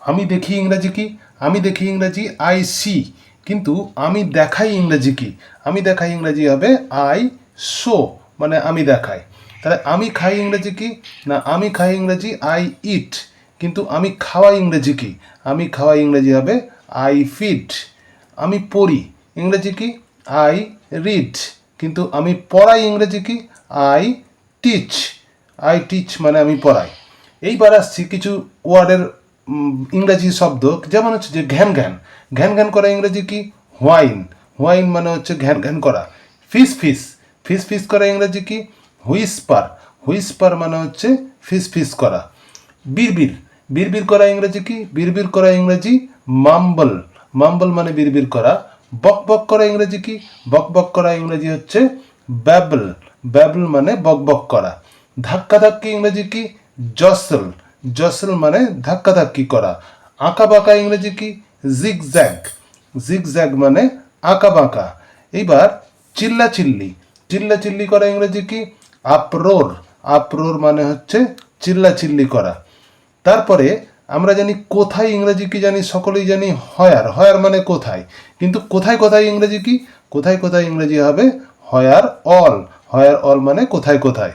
আমি দেখি ইংরেজি কি? আমি দেখি ইংরেজি আই সি। কিন্তু আমি দেখাই ইংরেজি কি? আমি দেখাই ইংরেজি হবে আই শো, মানে আমি দেখাই। তাহলে আমি খাই ইংরেজি কি? না, আমি খাই ইংরেজি আই ইট। কিন্তু আমি খাওয়াই ইংরেজি কি? আমি খাওয়াই ইংরেজি হবে আই ফিড। আমি পড়ি ইংরেজি কি? I read. কিন্তু আমি পড়াই ইংরেজি কি? I teach. আই টিচ মানে আমি পড়াই। এইবার আসছি কিছু ওয়ার্ডের ইংরেজি শব্দ, যেমন হচ্ছে যে ঘ্যান ঘ্যান। ঘ্যান ঘ্যান করা ইংরেজি কি? হোয়াইন। হোয়াইন মানে হচ্ছে ঘ্যান ঘ্যান করা। ফিস ফিস। ফিস ফিস করা ইংরেজি কি? হুইসপার। হুইসপার মানে হচ্ছে ফিস ফিস করা। বিড়বিড়। বিড়বিড় করা ইংরেজি কি? বিড়বিড় করা ইংরেজি মাম্বল। মাম্বল মানে বিড়বিড় করা। বক বক করা ইংরেজি কি? বক বক করা ইংরেজি হচ্ছে ব্যাবল। ব্যাবল মানে বক বক করা। ধাক্কা ধাক্কি ইংরেজি কি? জসল। জসল মানে ধাক্কা ধাক্কি করা। আঁকা বাঁকা ইংরেজি কি? জিগজ্যাগ। জিগজ্যাগ মানে আঁকা বাঁকা। এইবার চিল্লা চিল্লি। চিল্লা চিল্লি করা ইংরেজি কি? আপরোর। আপরোর মানে হচ্ছে চিল্লা চিল্লি করা। তারপরে আমরা জানি কোথায় ইংরেজি কি জানি, সকলেই জানি হয়ার। হয়ার মানে কোথায়। কিন্তু কোথায় কোথায় ইংরেজি কি? কোথায় কোথায় ইংরেজি হবে হয়ার অল। হয়ার অল মানে কোথায় কোথায়।